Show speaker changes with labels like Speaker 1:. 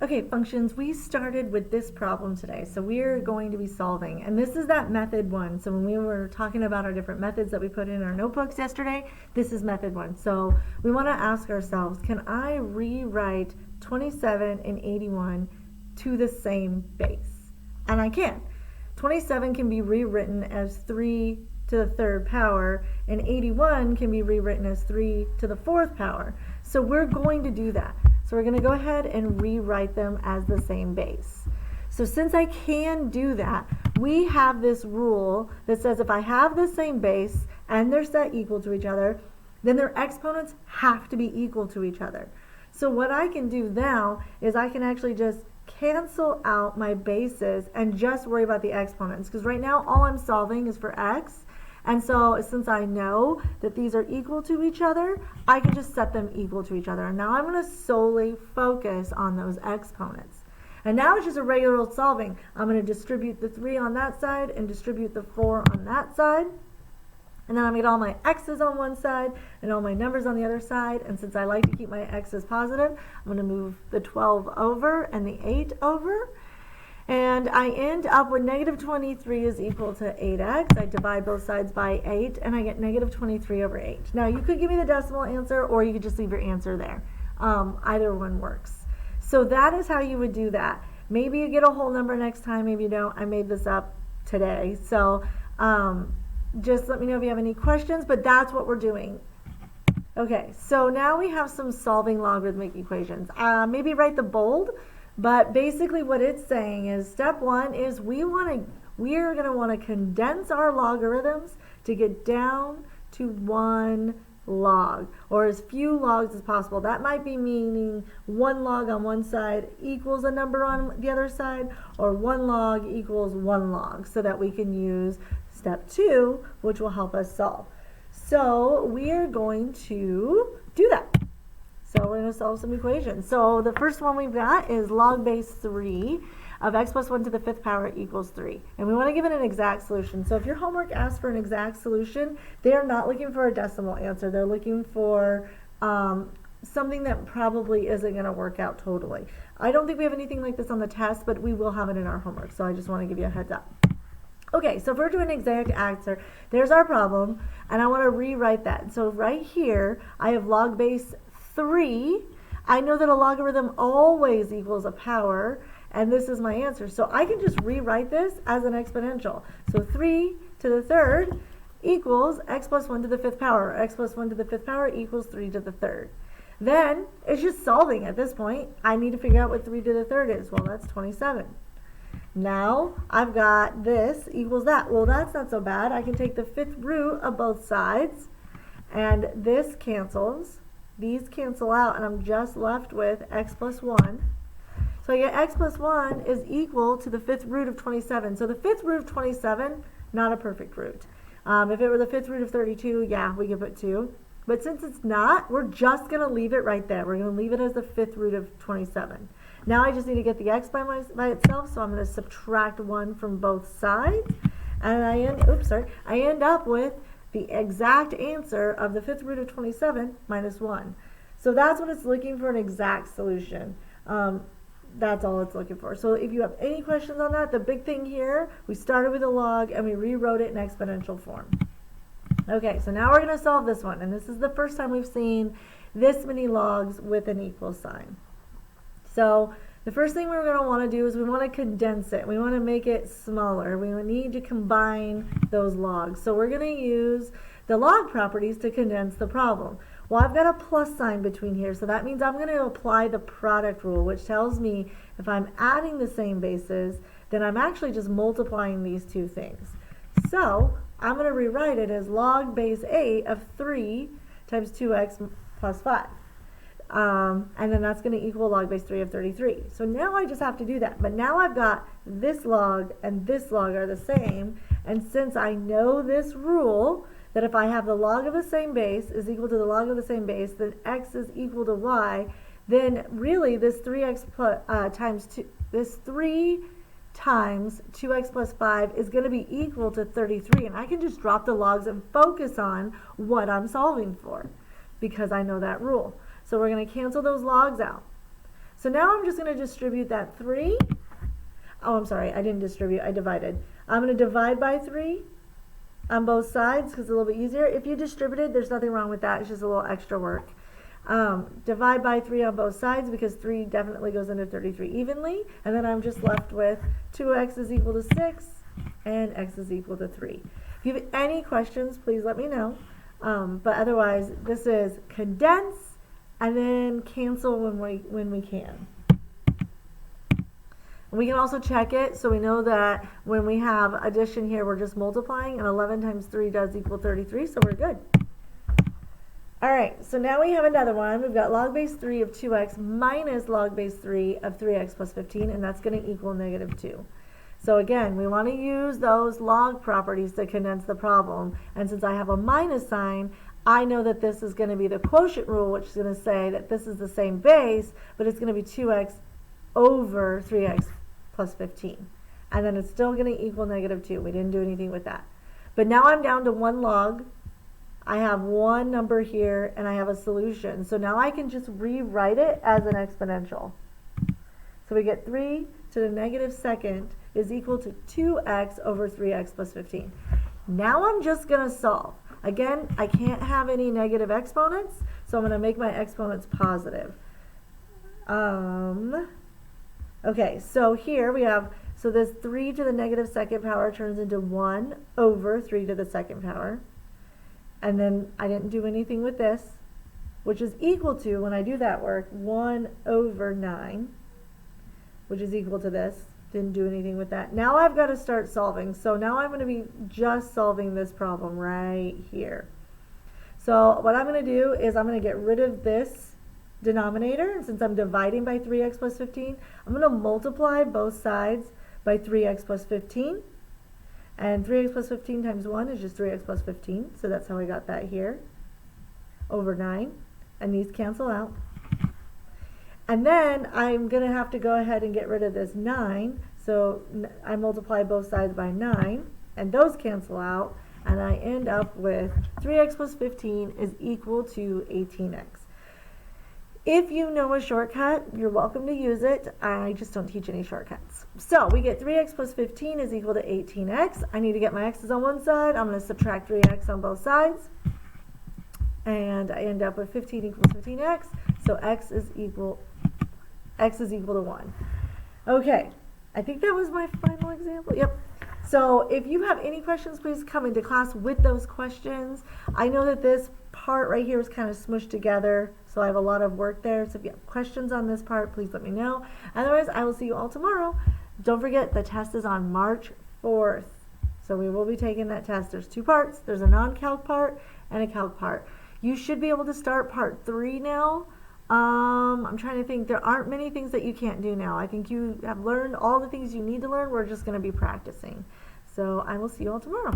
Speaker 1: Okay, functions, we started with this problem today. So we are going to be solving, and this is that method one. So when we were talking about our different methods that we put in our notebooks yesterday, this is method one. So we want to ask ourselves, can I rewrite 27 and 81 to the same base? And I can. 27 can be rewritten as 3 to the third power, and 81 can be rewritten as 3 to the fourth power. So we're going to do that. So we're going to go ahead and rewrite them as the same base. So since I can do that, we have this rule that says if I have the same base and they're set equal to each other, then their exponents have to be equal to each other. So what I can do now is I can actually just cancel out my bases and just worry about the exponents, because right now all I'm solving is for x. And so since I know that these are equal to each other, I can just set them equal to each other. And now I'm going to solely focus on those exponents. And now it's just a regular old solving. I'm going to distribute the 3 on that side and distribute the 4 on that side. And then I'm going to get all my x's on one side and all my numbers on the other side. And since I like to keep my x's positive, I'm going to move the 12 over and the 8 over. And I end up with negative 23 is equal to 8x. I divide both sides by 8, and I get negative 23 over 8. Now, you could give me the decimal answer, or you could just leave your answer there. Either one works. So that is how you would do that. Maybe you get a whole number next time, maybe you don't. I made this up today. So just let me know if you have any questions, but that's what we're doing. Okay, so now we have some solving logarithmic equations. Maybe write the bold. But basically what it's saying is step 1 is we are going to want to condense our logarithms to get down to 1 log, or as few logs as possible. That might be meaning 1 log on one side equals a number on the other side, or 1 log equals 1 log, so that we can use step 2, which will help us solve. So we are going to do that. So we're going to solve some equations. So the first one we've got is log base 3 of x plus 1 to the 5th power equals 3. And we want to give it an exact solution. So if your homework asks for an exact solution, they are not looking for a decimal answer. They're looking for something that probably isn't going to work out totally. I don't think we have anything like this on the test, but we will have it in our homework. So I just want to give you a heads up. Okay, so if we're doing an exact answer, there's our problem, and I want to rewrite that. So right here, I have log base 3. I know that a logarithm always equals a power, and this is my answer. So I can just rewrite this as an exponential. So 3 to the 3rd equals x plus 1 to the 5th power. X plus 1 to the 5th power equals 3 to the 3rd. Then it's just solving at this point. I need to figure out what 3 to the 3rd is. Well, that's 27. Now I've got this equals that. Well, that's not so bad. I can take the 5th root of both sides, and this cancels. These cancel out, and I'm just left with x plus 1. So I get x plus 1 is equal to the 5th root of 27. So the 5th root of 27, not a perfect root. If it were the 5th root of 32, yeah, we could put 2. But since it's not, we're just going to leave it right there. We're going to leave it as the 5th root of 27. Now I just need to get the x by itself, so I'm going to subtract 1 from both sides. And I end up with the exact answer of the 5th root of 27 minus 1. So that's what it's looking for, an exact solution. That's all it's looking for. So if you have any questions on that, the big thing here, we started with a log and we rewrote it in exponential form. Okay, so now we're going to solve this one. And this is the first time we've seen this many logs with an equal sign. So the first thing we're going to want to do is we want to condense it. We want to make it smaller. We need to combine those logs. So we're going to use the log properties to condense the problem. Well, I've got a plus sign between here, so that means I'm going to apply the product rule, which tells me if I'm adding the same bases, then I'm actually just multiplying these two things. So I'm going to rewrite it as log base 8 of 3 times 2x plus 5. And then that's going to equal log base 3 of 33. So now I just have to do that. But now I've got this log and this log are the same. And since I know this rule, that if I have the log of the same base is equal to the log of the same base, then x is equal to y, then really this 3x times 2, this 3 times 2x plus 5 is going to be equal to 33. And I can just drop the logs and focus on what I'm solving for because I know that rule. So we're going to cancel those logs out. So now I'm just going to distribute that 3. Oh, I'm sorry, I didn't distribute, I divided. I'm going to divide by 3 on both sides because it's a little bit easier. If you distributed, there's nothing wrong with that. It's just a little extra work. Divide by 3 on both sides because 3 definitely goes into 33 evenly. And then I'm just left with 2x is equal to 6 and x is equal to 3. If you have any questions, please let me know. But otherwise, this is condense and then cancel when we can. We can also check it, so we know that when we have addition here, we're just multiplying, and 11 times 3 does equal 33, so we're good. All right, so now we have another one. We've got log base 3 of 2x minus log base 3 of 3x plus 15, and that's going to equal -2. So again, we want to use those log properties to condense the problem, and since I have a minus sign, I know that this is going to be the quotient rule, which is going to say that this is the same base, but it's going to be 2x over 3x plus 15. And then it's still going to equal -2. We didn't do anything with that. But now I'm down to 1 log. I have one number here, and I have a solution. So now I can just rewrite it as an exponential. So we get 3 to the -2nd is equal to 2x over 3x plus 15. Now I'm just going to solve. Again, I can't have any negative exponents, so I'm going to make my exponents positive. Okay, so here we have, so this 3 to the -2nd power turns into 1 over 3 to the 2nd power. And then I didn't do anything with this, which is equal to, when I do that work, 1 over 9, which is equal to this. Didn't do anything with that. Now I've got to start solving. So now I'm going to be just solving this problem right here. So what I'm going to do is I'm going to get rid of this denominator, and since I'm dividing by 3x plus 15, I'm going to multiply both sides by 3x plus 15. And 3x plus 15 times 1 is just 3x plus 15, so that's how I got that here, over 9. And these cancel out. And then I'm going to have to go ahead and get rid of this 9, so I multiply both sides by 9, and those cancel out, and I end up with 3x plus 15 is equal to 18x. If you know a shortcut, you're welcome to use it. I just don't teach any shortcuts. So we get 3x plus 15 is equal to 18x. I need to get my x's on one side. I'm going to subtract 3x on both sides. And I end up with 15 equals 15x. So x is equal to 1. Okay, I think that was my final example. Yep. So if you have any questions, please come into class with those questions. I know that this part right here is kind of smushed together, so I have a lot of work there. So if you have questions on this part, please let me know. Otherwise, I will see you all tomorrow. Don't forget, the test is on March 4th. So we will be taking that test. There's 2 parts. There's a non-calc part and a calc part. You should be able to start part 3 now. I'm trying to think. There aren't many things that you can't do now. I think you have learned all the things you need to learn. We're just going to be practicing. So I will see you all tomorrow.